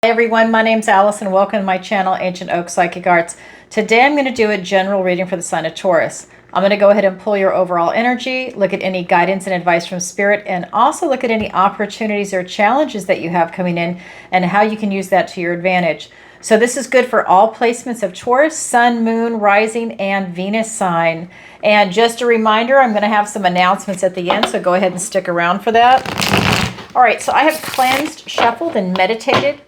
Everyone, my name's Alison. Welcome to my channel, Ancient Oak Psychic Arts. Today I'm going to do a general reading for the sign of Taurus. I'm going to go ahead and pull your overall energy, look at any guidance and advice from Spirit, and also look at any opportunities or challenges that you have coming in and how you can use that to your advantage. So this is good for all placements of Taurus, Sun, Moon, Rising, and Venus sign. And just a reminder, I'm going to have some announcements at the end, so go ahead and stick around for that. All right, so I have cleansed, shuffled, and meditated,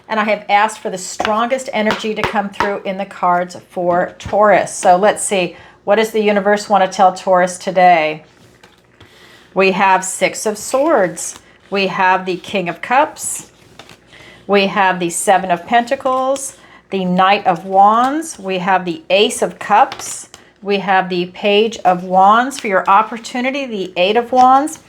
and I have asked for the strongest energy to come through in the cards for Taurus. So let's see, what does the universe want to tell Taurus today? We have Six of Swords. We have the King of Cups. We have the Seven of Pentacles, the Knight of Wands. We have the Ace of Cups. We have the Page of Wands. For your opportunity, the Eight of Wands.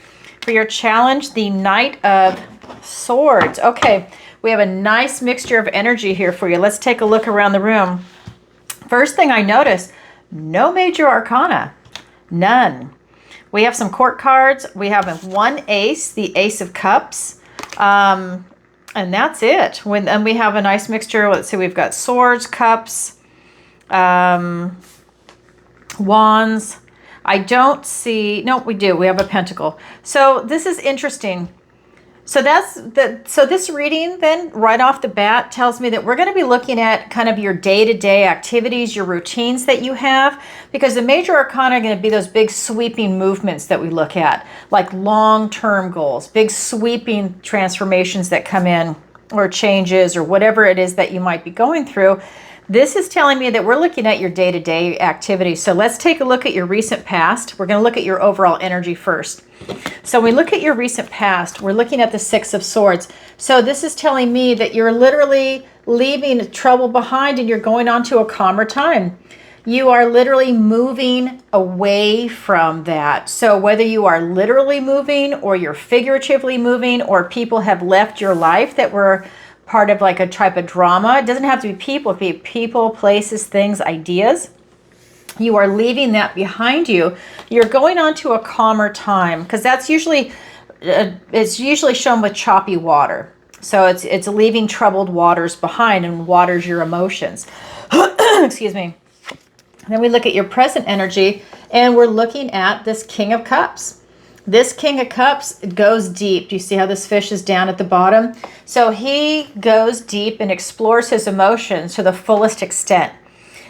For your challenge, the Knight of Swords. Okay, we have a nice mixture of energy here for you. Let's take a look around the room. First thing I noticed, no major arcana. None. We have some court cards. We have one ace, the Ace of Cups. And that's it. And we have a nice mixture. Let's see, we've got swords, cups, wands. I don't see, no, we do. We have a pentacle. So this is interesting. So this reading then right off the bat tells me that we're going to be looking at kind of your day-to-day activities, your routines that you have, because the major arcana are going to be those big sweeping movements that we look at, like long-term goals, big sweeping transformations that come in, or changes, or whatever it is that you might be going through. This is telling me that we're looking at your day-to-day activities. So let's take a look at your recent past. We're going to look at your overall energy first. So when we look at your recent past, we're looking at the Six of Swords. So this is telling me that you're literally leaving trouble behind and you're going on to a calmer time. You are literally moving away from that. So whether you are literally moving or you're figuratively moving, or people have left your life that were part of like a type of drama. It doesn't have to be people. It can be people, places, things, ideas. You are leaving that behind you. You're going on to a calmer time, because that's usually, it's usually shown with choppy water. So it's leaving troubled waters behind, and waters your emotions. Excuse me. And then we look at your present energy, and we're looking at this King of Cups. This King of Cups goes deep. Do you see how this fish is down at the bottom? So he goes deep and explores his emotions to the fullest extent.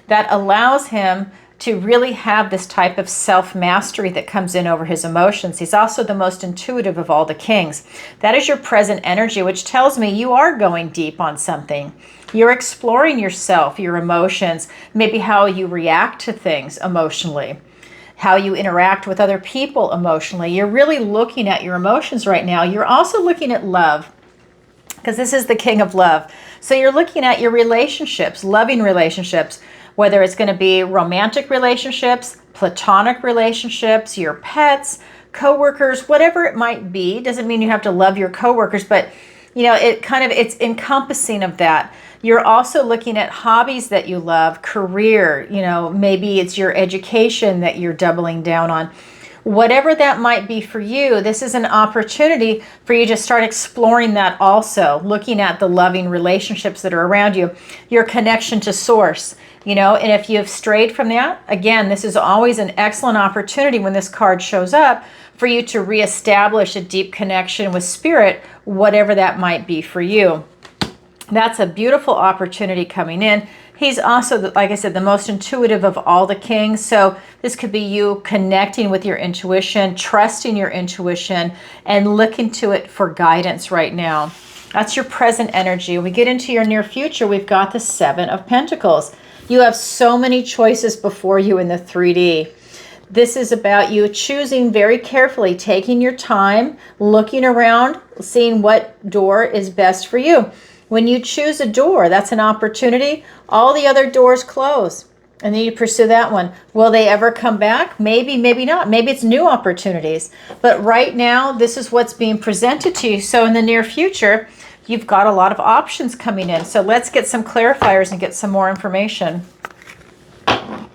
That allows him to really have this type of self-mastery that comes in over his emotions. He's also the most intuitive of all the kings. That is your present energy, which tells me you are going deep on something. You're exploring yourself, your emotions, maybe how you react to things emotionally, how you interact with other people emotionally. You're really looking at your emotions right now. You're also looking at love, because this is the King of Love. So you're looking at your relationships, loving relationships, whether it's going to be romantic relationships, platonic relationships, your pets, coworkers, whatever it might be. Doesn't mean you have to love your coworkers, but you know, it's encompassing of that. You're also looking at hobbies that you love, career, you know, maybe it's your education that you're doubling down on. Whatever that might be for you, this is an opportunity for you to start exploring that also, looking at the loving relationships that are around you, your connection to source, you know, and if you've strayed from that, again, this is always an excellent opportunity when this card shows up for you to reestablish a deep connection with spirit, whatever that might be for you. That's a beautiful opportunity coming in. He's also, like I said, the most intuitive of all the kings. So this could be you connecting with your intuition, trusting your intuition, and looking to it for guidance right now. That's your present energy. When we get into your near future, we've got the Seven of Pentacles. You have so many choices before you in the 3D. This is about you choosing very carefully, taking your time, looking around, seeing what door is best for you. When you choose a door, that's an opportunity. All the other doors close, and then you pursue that one. Will they ever come back? Maybe, maybe not. Maybe it's new opportunities. But right now, this is what's being presented to you. So in the near future, you've got a lot of options coming in. So let's get some clarifiers and get some more information. All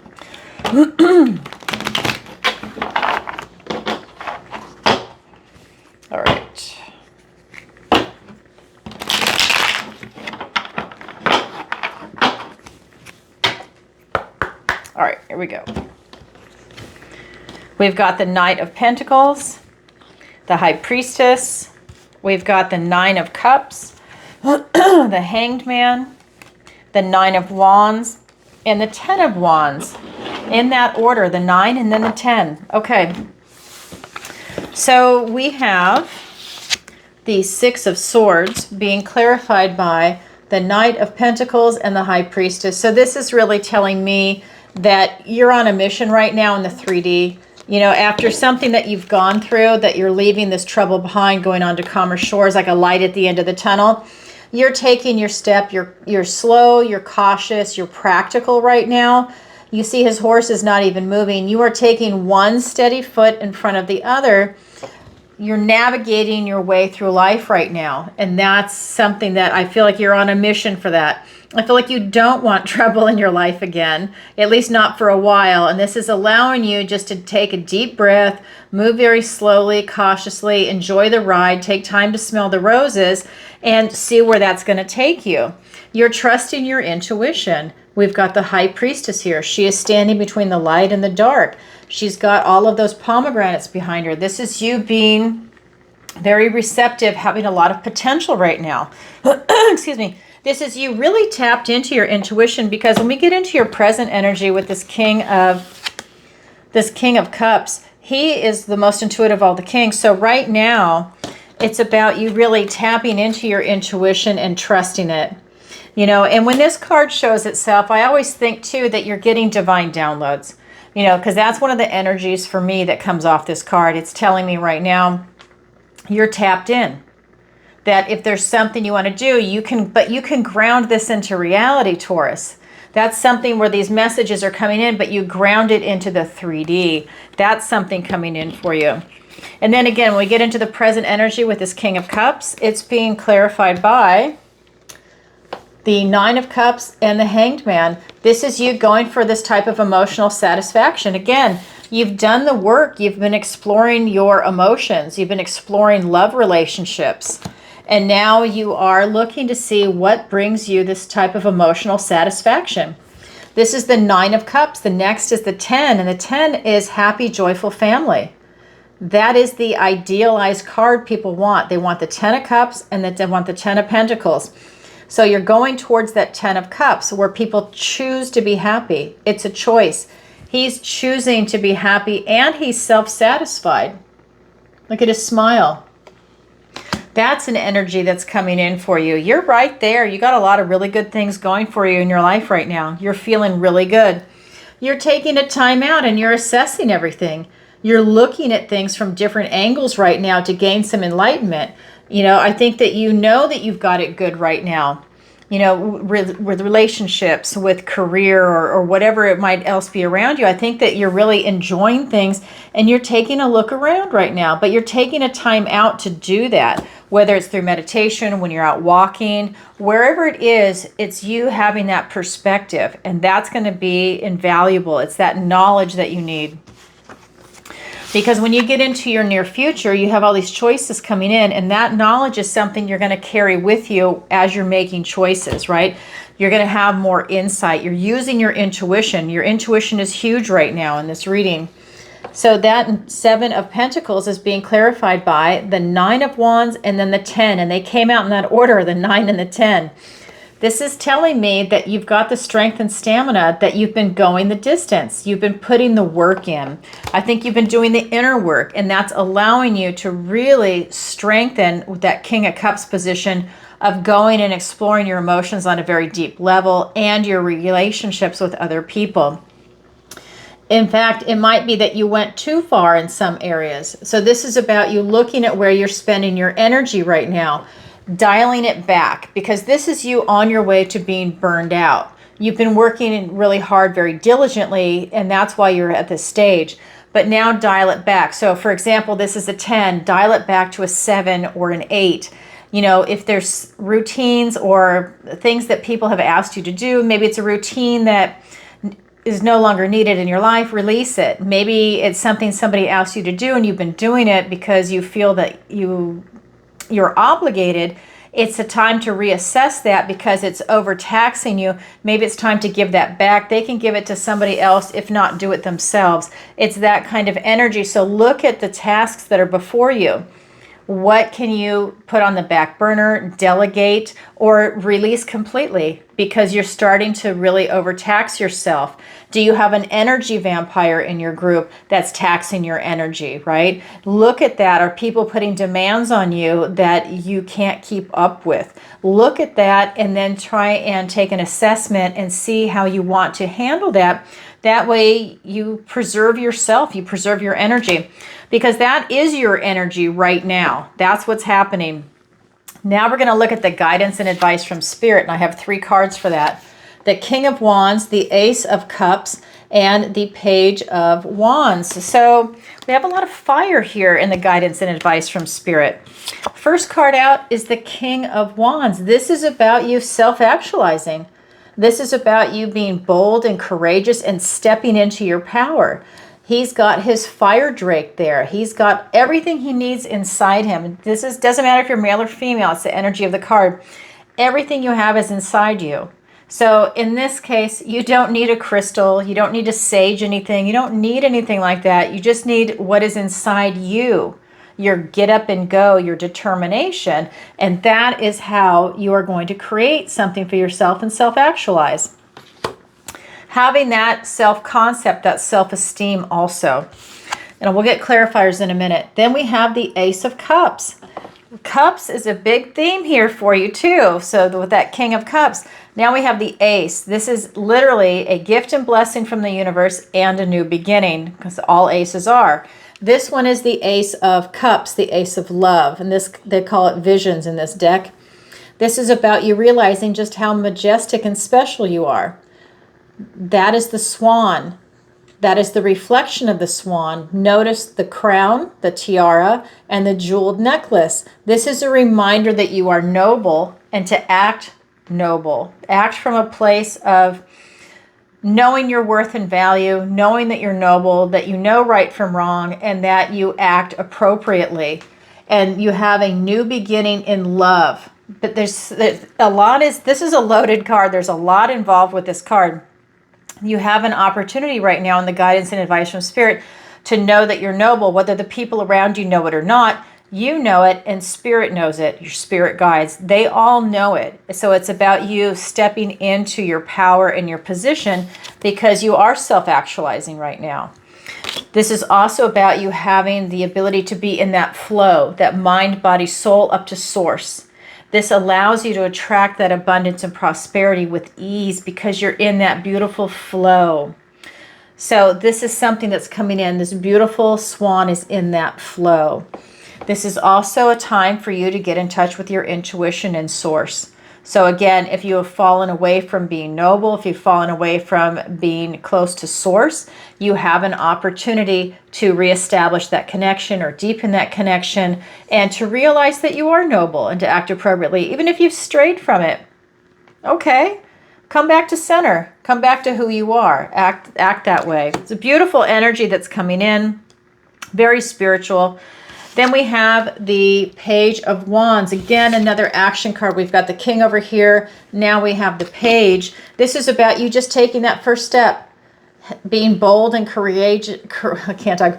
right. All right, here we go. We've got the Knight of Pentacles, the High Priestess. We've got the Nine of Cups, the Hanged Man, the Nine of Wands, and the Ten of Wands. In that order, the 9 and then the 10. Okay. So we have the Six of Swords being clarified by the Knight of Pentacles and the High Priestess. So this is really telling me that you're on a mission right now in the 3D. You know, after something that you've gone through, that you're leaving this trouble behind, going on to calmer shores, like a light at the end of the tunnel. You're taking your step. You're slow, you're cautious, you're practical right now. You see his horse is not even moving. You are taking one steady foot in front of the other. You're navigating your way through life right now. And that's something that I feel like you're on a mission for that. I feel like you don't want trouble in your life again, at least not for a while. And this is allowing you just to take a deep breath, move very slowly, cautiously, enjoy the ride, take time to smell the roses, and see where that's going to take you. You're trusting your intuition. We've got the High Priestess here. She is standing between the light and the dark. She's got all of those pomegranates behind her. This is you being very receptive, having a lot of potential right now. Excuse me. This is you really tapped into your intuition, because when we get into your present energy with this King of Cups, he is the most intuitive of all the kings. So right now, it's about you really tapping into your intuition and trusting it. You know, and when this card shows itself, I always think too that you're getting divine downloads, you know, because that's one of the energies for me that comes off this card. It's telling me right now you're tapped in, that if there's something you want to do, you can ground this into reality, Taurus. That's something where these messages are coming in, but you ground it into the 3D. That's something coming in for you. And then again, when we get into the present energy with this King of Cups, it's being clarified by the Nine of Cups and the Hanged Man. This is you going for this type of emotional satisfaction. Again, you've done the work. You've been exploring your emotions. You've been exploring love relationships. And now you are looking to see what brings you this type of emotional satisfaction. This is the Nine of Cups. The next is the 10. And the 10 is happy, joyful family. That is the idealized card people want. They want the 10 of Cups and they want the 10 of Pentacles. So you're going towards that 10 of Cups where people choose to be happy. It's a choice. He's choosing to be happy and he's self-satisfied. Look at his smile. That's an energy that's coming in for you. You're right there. You got a lot of really good things going for you in your life right now. You're feeling really good. You're taking a time out and you're assessing everything. You're looking at things from different angles right now to gain some enlightenment. You know, I think that you know that you've got it good right now. You know, with relationships, with career, or whatever it might else be around you. I think that you're really enjoying things and you're taking a look around right now, but you're taking a time out to do that, whether it's through meditation, when you're out walking, wherever it is, it's you having that perspective, and that's going to be invaluable. It's that knowledge that you need. Because when you get into your near future, you have all these choices coming in, and that knowledge is something you're going to carry with you as you're making choices, right? You're going to have more insight. You're using your intuition. Your intuition is huge right now in this reading. So that 7 of Pentacles is being clarified by the 9 of Wands and then the 10, and they came out in that order, the 9 and the 10. This is telling me that you've got the strength and stamina, that you've been going the distance. You've been putting the work in. I think you've been doing the inner work, and that's allowing you to really strengthen that King of Cups position of going and exploring your emotions on a very deep level and your relationships with other people. In fact, it might be that you went too far in some areas. So this is about you looking at where you're spending your energy right now, dialing it back, because this is you on your way to being burned out. You've been working really hard, very diligently, and that's why you're at this stage. But now dial it back. So for example, this is a 10, dial it back to a 7 or an 8. You know, if there's routines or things that people have asked you to do, maybe it's a routine that is no longer needed in your life, release it. Maybe it's something somebody asked you to do and you've been doing it because you feel that you're obligated. it's a time to reassess that because it's overtaxing you. Maybe it's time to give that back. They can give it to somebody else, if not do it themselves. It's that kind of energy. So look at the tasks that are before you. What can you put on the back burner, delegate, or release completely because you're starting to really overtax yourself? Do you have an energy vampire in your group that's taxing your energy, right? Look at that. Are people putting demands on you that you can't keep up with? Look at that and then try and take an assessment and see how you want to handle that. That way you preserve yourself, you preserve your energy, because that is your energy right now. That's what's happening. Now we're going to look at the guidance and advice from Spirit, and I have 3 cards for that. The King of Wands, the Ace of Cups, and the Page of Wands. So we have a lot of fire here in the guidance and advice from Spirit. First card out is the King of Wands. This is about you self-actualizing. This is about you being bold and courageous and stepping into your power. He's got his fire drake there. He's got everything he needs inside him. Doesn't matter if you're male or female. It's the energy of the card. Everything you have is inside you. So in this case, you don't need a crystal. You don't need to sage anything. You don't need anything like that. You just need what is inside you. Your get up and go, your determination. And that is how you are going to create something for yourself and self-actualize. Having that self-concept, that self-esteem also. And we'll get clarifiers in a minute. Then we have the Ace of Cups. Cups is a big theme here for you too. So with that King of Cups, now we have the Ace. This is literally a gift and blessing from the universe and a new beginning, because all aces are. This one is the Ace of Cups, the Ace of Love, and this, they call it visions in this deck. This is about you realizing just how majestic and special you are. That is the swan. That is the reflection of the swan. Notice the crown, the tiara, and the jeweled necklace. This is a reminder that you are noble and to act noble. Act from a place of knowing your worth and value, knowing that you're noble, that you know right from wrong, and that you act appropriately. And you have a new beginning in love. But there's a lot this is a loaded card. There's a lot involved with this card. You have an opportunity right now in the guidance and advice from Spirit to know that you're noble, whether the people around you know it or not. You know it, and Spirit knows it. Your spirit guides, they all know it. So it's about you stepping into your power and your position because you are self-actualizing right now. This is also about you having the ability to be in that flow, that mind, body, soul up to source. This allows you to attract that abundance and prosperity with ease because you're in that beautiful flow. So this is something that's coming in. This beautiful swan is in that flow. This is also a time for you to get in touch with your intuition and source. So again, if you have fallen away from being noble, if you've fallen away from being close to source, you have an opportunity to reestablish that connection or deepen that connection and to realize that you are noble and to act appropriately, even if you've strayed from it. Okay, come back to center. Come back to who you are. Act that way. It's a beautiful energy that's coming in, very spiritual. Then we have the Page of Wands. Again, another action card. We've got the King over here. Now we have the Page. This is about you just taking that first step, being bold and courageous.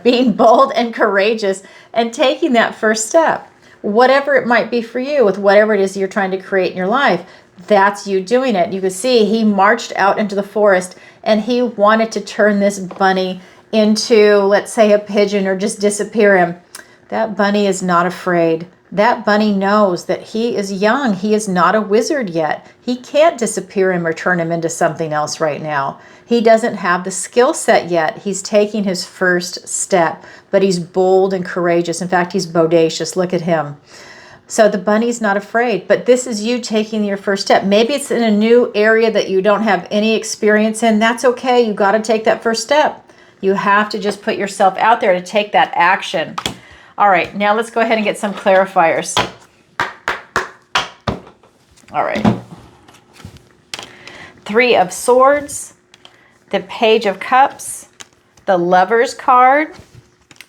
Being bold and courageous, and taking that first step, whatever it might be for you, with whatever it is you're trying to create in your life. That's you doing it. You can see he marched out into the forest, and he wanted to turn this bunny into, let's say, a pigeon or just disappear him. That bunny is not afraid. That bunny knows that he is young. He is not a wizard yet. He can't disappear him or turn him into something else right now. He doesn't have the skill set yet. He's taking his first step, but he's bold and courageous. In fact, he's bodacious. Look at him. So the bunny's not afraid, but this is you taking your first step. Maybe it's in a new area that you don't have any experience in. That's okay. You got to take that first step. You have to just put yourself out there to take that action. All right, now let's go ahead and get some clarifiers. All right. 3 of Swords, the Page of Cups, the Lover's card.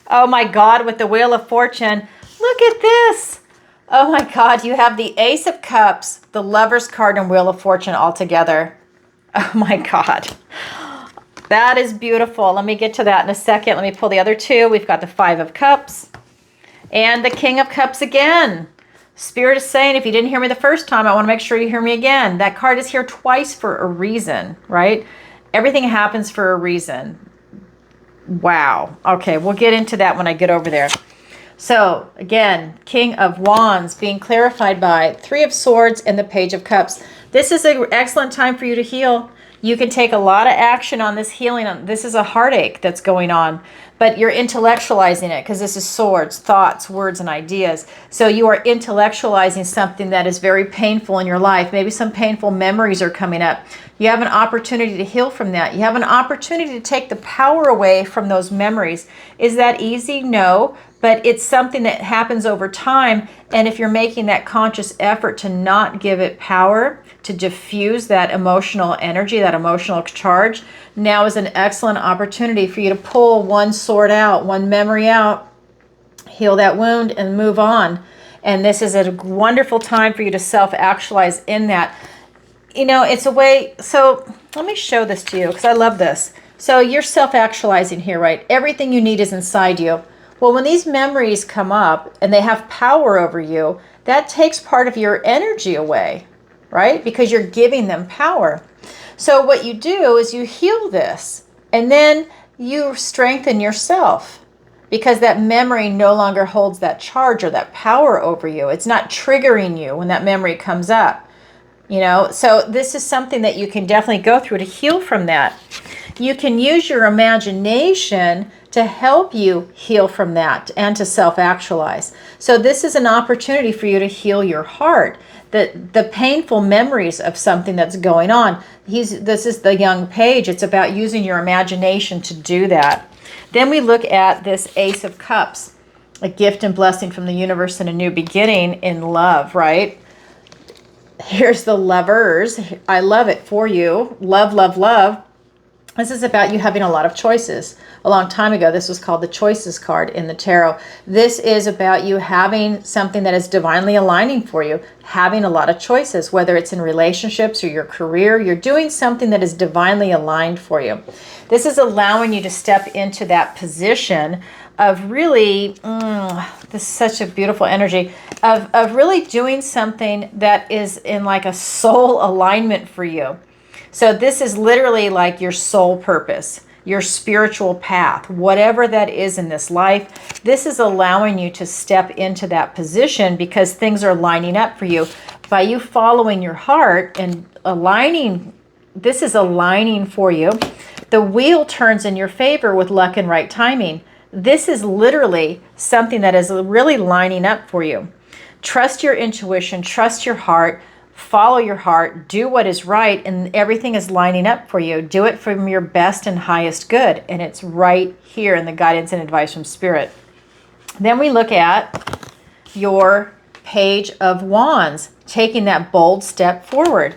Oh my God, with the Wheel of Fortune. Look at this. Oh my God, you have the Ace of Cups, the Lover's card, and Wheel of Fortune all together. Oh my God. That is beautiful. Let me get to that in a second. Let me pull the other two. We've got the Five of Cups and the King of Cups again. Spirit is saying, if you didn't hear me the first time, I want to make sure you hear me again. That card is here twice for a reason, right? Everything happens for a reason. Wow. Okay, we'll get into that when I get over there. So again, King of Wands being clarified by Three of Swords and the Page of Cups. This is an excellent time for you to heal. You can take a lot of action on this healing. This is a heartache that's going on, but you're intellectualizing it because this is swords, thoughts, words, and ideas. So you are intellectualizing something that is very painful in your life. Maybe some painful memories are coming up. You have an opportunity to heal from that. You have an opportunity to take the power away from those memories. Is that easy? No. But it's something that happens over time. And if you're making that conscious effort to not give it power, to diffuse that emotional energy, that emotional charge, now is an excellent opportunity for you to pull one sword out, one memory out, heal that wound, and move on. And this is a wonderful time for you to self-actualize in that. You know, it's a way, so let me show this to you because I love this. So you're self-actualizing here, right? Everything you need is inside you. Well, when these memories come up and they have power over you, that takes part of your energy away, right? Because you're giving them power. So what you do is you heal this and then you strengthen yourself because that memory no longer holds that charge or that power over you. It's not triggering you when that memory comes up, you know? So this is something that you can definitely go through to heal from that. You can use your imagination to help you heal from that and to self-actualize. So this is an opportunity for you to heal your heart, the painful memories of something that's going on. This is the young page. It's about using your imagination to do that. Then we look at this Ace of Cups, a gift and blessing from the universe and a new beginning in love, right? Here's the Lovers. I love it for you. Love, love, love. This is about you having a lot of choices. A long time ago, this was called the Choices card in the tarot. This is about you having something that is divinely aligning for you, having a lot of choices, whether it's in relationships or your career. You're doing something that is divinely aligned for you. This is allowing you to step into that position of really, this is such a beautiful energy, of really doing something that is in like a soul alignment for you. So this is literally like your soul purpose, your spiritual path, whatever that is in this life. This is allowing you to step into that position because things are lining up for you. By you following your heart and aligning, this is aligning for you. The wheel turns in your favor with luck and right timing. This is literally something that is really lining up for you. Trust your intuition, trust your heart. Follow your heart, do what is right, and everything is lining up for you. Do it from your best and highest good, and it's right here in the guidance and advice from Spirit. Then we look at your Page of Wands, taking that bold step forward.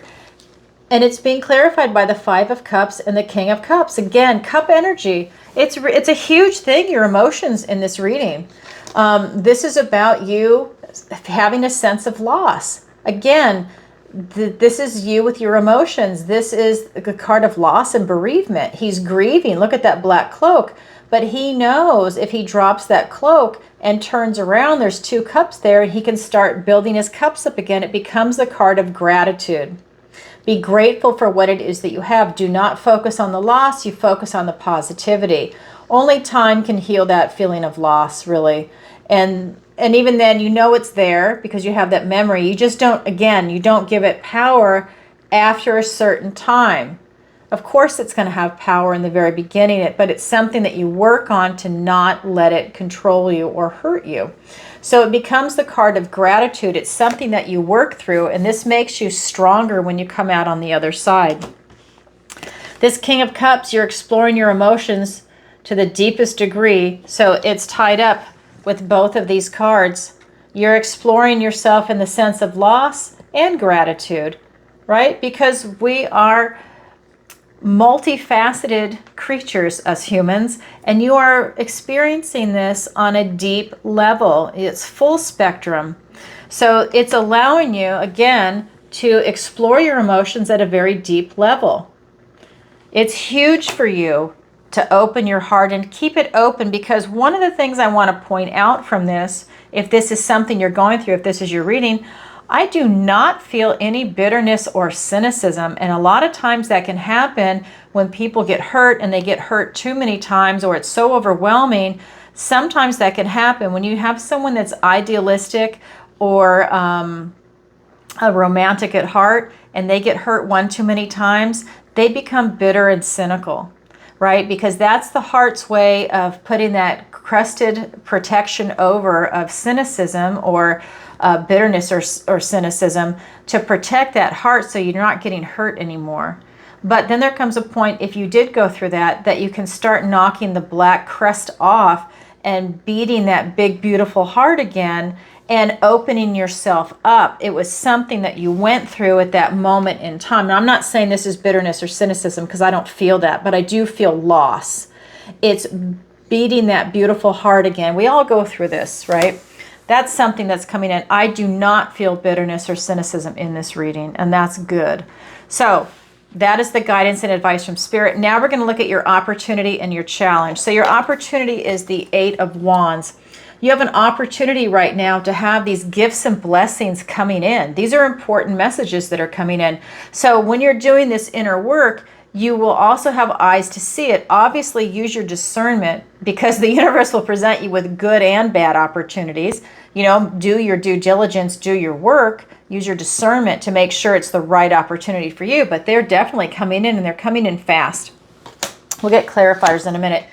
And it's being clarified by the Five of Cups and the King of Cups. Again, cup energy. It's a huge thing, your emotions in this reading. This is about you having a sense of loss. Again, this is you with your emotions. This is the card of loss and bereavement. He's grieving. Look at that black cloak. But he knows if he drops that cloak and turns around, there's two cups there, and he can start building his cups up again. It becomes the card of gratitude. Be grateful for what it is that you have. Do not focus on the loss. You focus on the positivity. Only time can heal that feeling of loss, really. And even then, you know it's there because you have that memory. You just don't, again, you don't give it power after a certain time. Of course, it's going to have power in the very beginning, but it's something that you work on to not let it control you or hurt you. So it becomes the card of gratitude. It's something that you work through, and this makes you stronger when you come out on the other side. This King of Cups, you're exploring your emotions to the deepest degree, so it's tied up with both of these cards. You're exploring yourself in the sense of loss and gratitude, right? Because we are multifaceted creatures as humans, and you are experiencing this on a deep level. It's full spectrum. So it's allowing you, again, to explore your emotions at a very deep level. It's huge for you to open your heart and keep it open, because one of the things I want to point out from this, if this is something you're going through, if this is your reading, I do not feel any bitterness or cynicism. And a lot of times that can happen when people get hurt, and they get hurt too many times, or it's so overwhelming. Sometimes that can happen when you have someone that's idealistic or a romantic at heart, and they get hurt one too many times, they become bitter and cynical, right? Because that's the heart's way of putting that crusted protection over of cynicism or bitterness or cynicism to protect that heart so you're not getting hurt anymore. But then there comes a point, if you did go through that, that you can start knocking the black crust off and beating that big, beautiful heart again and opening yourself up. It was something that you went through at that moment in time. Now, I'm not saying this is bitterness or cynicism, because I don't feel that, but I do feel loss. It's beating that beautiful heart again. We all go through this, right? That's something that's coming in. I do not feel bitterness or cynicism in this reading, and that's good. So that is the guidance and advice from Spirit. Now we're going to look at your opportunity and your challenge. So your opportunity is the 8 of Wands. You have an opportunity right now to have these gifts and blessings coming in. These are important messages that are coming in. So when you're doing this inner work, you will also have eyes to see it. Obviously, use your discernment, because the universe will present you with good and bad opportunities. You know, do your due diligence, do your work, use your discernment to make sure it's the right opportunity for you. But they're definitely coming in, and they're coming in fast. We'll get clarifiers in a minute.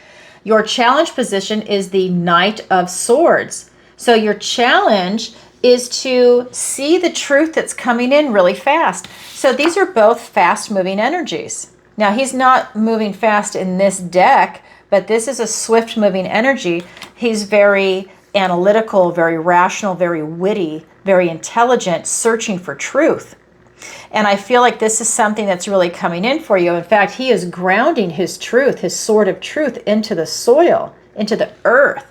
Your challenge position is the Knight of Swords. So your challenge is to see the truth that's coming in really fast. So these are both fast-moving energies. Now, he's not moving fast in this deck, but this is a swift-moving energy. He's very analytical, very rational, very witty, very intelligent, searching for truth. And I feel like this is something that's really coming in for you. In fact, he is grounding his truth, his sword of truth, into the soil, into the earth.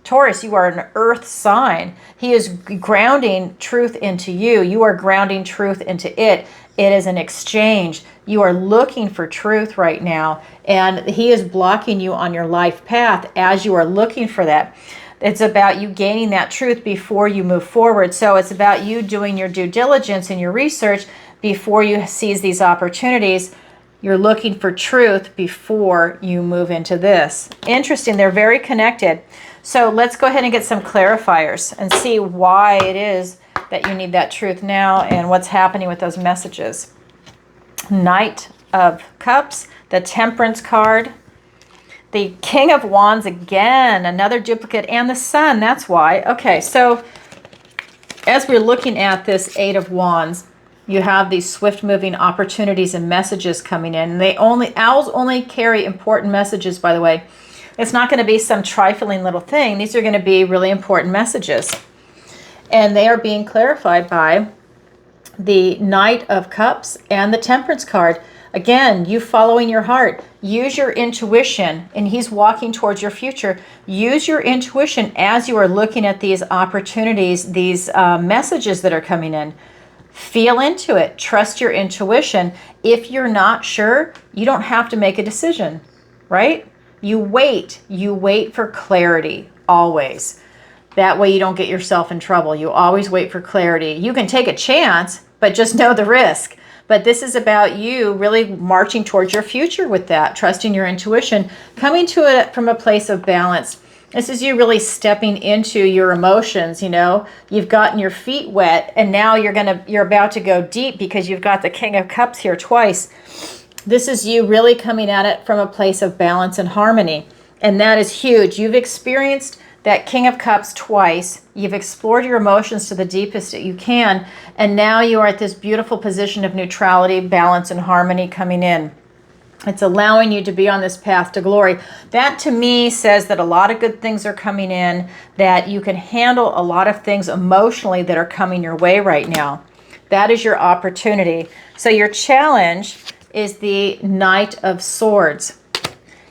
Taurus, you are an earth sign. He is grounding truth into you. You are grounding truth into it. It is an exchange. You are looking for truth right now, and he is blocking you on your life path as you are looking for that. It's about you gaining that truth before you move forward. So it's about you doing your due diligence and your research before you seize these opportunities. You're looking for truth before you move into this. Interesting. They're very connected. So let's go ahead and get some clarifiers and see why it is that you need that truth now and what's happening with those messages. Knight of Cups, the Temperance card, the King of Wands again, another duplicate, and the Sun. That's why. Okay, so as we're looking at this 8 of Wands, you have these swift-moving opportunities and messages coming in. And owls only carry important messages, by the way. It's not going to be some trifling little thing. These are going to be really important messages. And they are being clarified by the Knight of Cups and the Temperance card. Again, you following your heart. Use your intuition, and he's walking towards your future. Use your intuition as you are looking at these opportunities, these messages that are coming in. Feel into it. Trust your intuition. If you're not sure, you don't have to make a decision, right? You wait. You wait for clarity, always. That way you don't get yourself in trouble. You always wait for clarity. You can take a chance, but just know the risk. But this is about you really marching towards your future with that, trusting your intuition, coming to it from a place of balance. This is you really stepping into your emotions. You know, you've gotten your feet wet, and now you're about to go deep because you've got the King of Cups here twice. This is you really coming at it from a place of balance and harmony, and that is huge. You've experienced that King of Cups twice. You've explored your emotions to the deepest that you can, and now you are at this beautiful position of neutrality, balance, and harmony coming in. It's allowing you to be on this path to glory. That to me says that a lot of good things are coming in, that you can handle a lot of things emotionally that are coming your way right now. That is your opportunity. So your challenge is the Knight of Swords.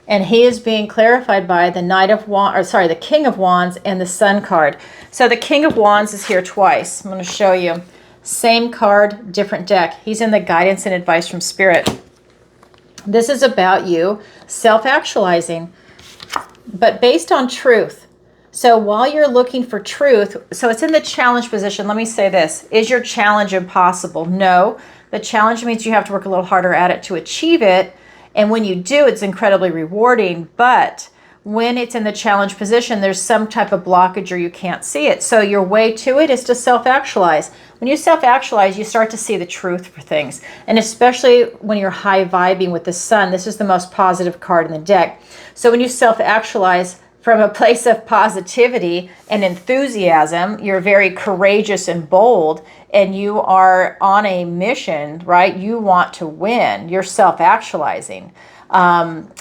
And he is being clarified by the the King of Wands and the Sun card. So the King of Wands is here twice. I'm going to show you. Same card, different deck. He's in the guidance and advice from Spirit. This is about you self-actualizing, but based on truth. So while you're looking for truth, so it's in the challenge position. Let me say this. Is your challenge impossible? No. The challenge means you have to work a little harder at it to achieve it. And when you do, it's incredibly rewarding. But when it's in the challenge position, there's some type of blockage or you can't see it. So your way to it is to self-actualize. When you self-actualize, you start to see the truth for things. And especially when you're high vibing with the sun, this is the most positive card in the deck. So when you self-actualize from a place of positivity and enthusiasm, you're very courageous and bold, and you are on a mission, right? You want to win. You're self-actualizing.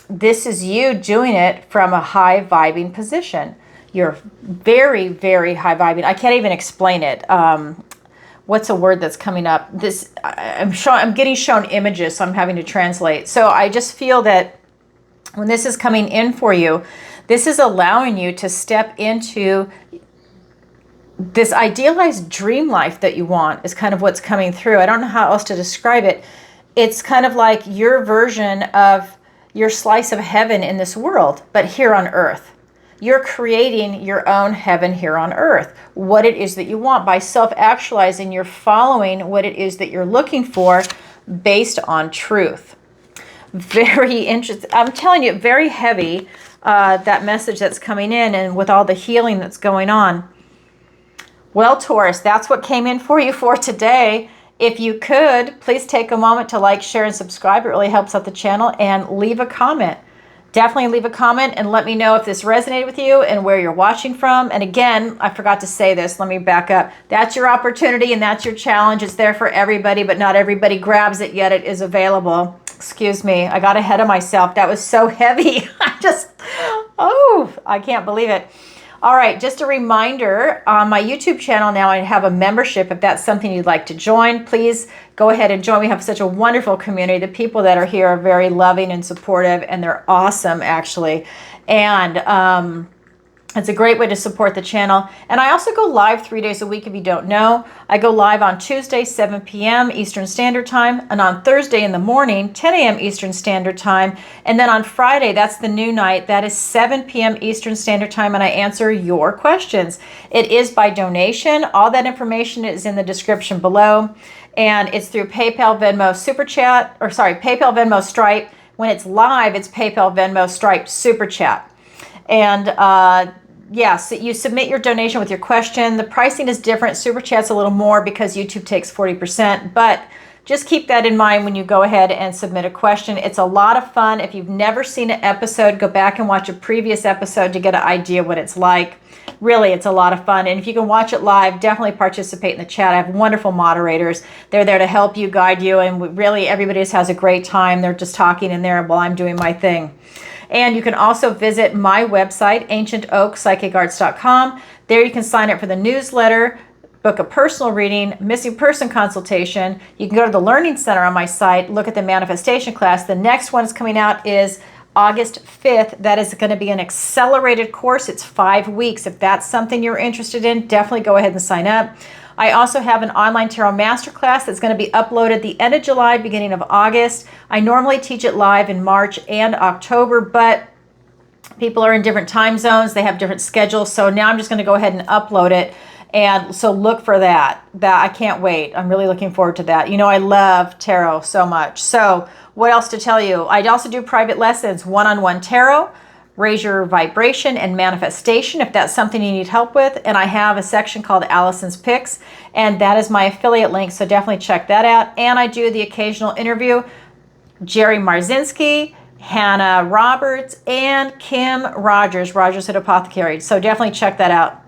This is you doing it from a high vibing position. You're very, very high vibing. I can't even explain it. What's a word that's coming up? I'm getting shown images, so I'm having to translate. So I just feel that when this is coming in for you, this is allowing you to step into this idealized dream life that you want is kind of what's coming through. I don't know how else to describe it. It's kind of like your version of your slice of heaven in this world, but here on earth. You're creating your own heaven here on earth. What it is that you want. By self-actualizing, you're following what it is that you're looking for based on truth. Very interesting. I'm telling you, very heavy, that message that's coming in, and with all the healing that's going on. Well, Taurus, that's what came in for you for today. If you could, please take a moment to like, share, and subscribe. It really helps out the channel. And leave a comment. Definitely leave a comment and let me know if this resonated with you and where you're watching from. And again, I forgot to say this. Let me back up. That's your opportunity and that's your challenge. It's there for everybody, but not everybody grabs it yet. It is available. Excuse me. I got ahead of myself. That was so heavy. I can't believe it. All right, just a reminder, on my YouTube channel now I have a membership. If that's something you'd like to join, please go ahead and join. We have such a wonderful community. The people that are here are very loving and supportive, and they're awesome, actually. And it's a great way to support the channel. And I also go live 3 days a week if you don't know. I go live on Tuesday, 7 p.m. Eastern Standard Time, and on Thursday in the morning, 10 a.m. Eastern Standard Time. And then on Friday, that's the new night, that is 7 p.m. Eastern Standard Time, and I answer your questions. It is by donation. All that information is in the description below. And it's through PayPal, Venmo, SuperChat, or sorry, PayPal, Venmo, Stripe. When it's live, it's PayPal, Venmo, Stripe, SuperChat. And yes, you submit your donation with your question. The pricing is different. Super Chat's a little more because YouTube takes 40%, but just keep that in mind when you go ahead and submit a question. It's a lot of fun. If you've never seen an episode, go back and watch a previous episode to get an idea what it's like. Really, it's a lot of fun. And if you can watch it live, definitely participate in the chat. I have wonderful moderators. They're there to help you, guide you, and really everybody just has a great time. They're just talking in there while I'm doing my thing. And you can also visit my website, ancientoakpsychicarts.com. There you can sign up for the newsletter, book a personal reading, missing person consultation. You can go to the Learning Center on my site, look at the manifestation class. The next one is coming out is August 5th. That is going to be an accelerated course. It's 5 weeks. If that's something you're interested in, definitely go ahead and sign up. I also have an online tarot masterclass that's going to be uploaded the end of July, beginning of August. I normally teach it live in March and October, but people are in different time zones. They have different schedules. So now I'm just going to go ahead and upload it. And so look for that. I can't wait. I'm really looking forward to that. You know, I love tarot so much. So what else to tell you? I also do private lessons, one-on-one tarot, raise your vibration and manifestation if that's something you need help with. And I have a section called Alison's Picks, and that is my affiliate link, so definitely check that out. And I do the occasional interview, Jerry Marzinski, Hannah Roberts, and Kim Rogers, Rogers at Apothecary. So definitely check that out.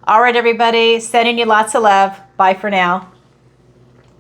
All right, everybody, sending you lots of love. Bye for now.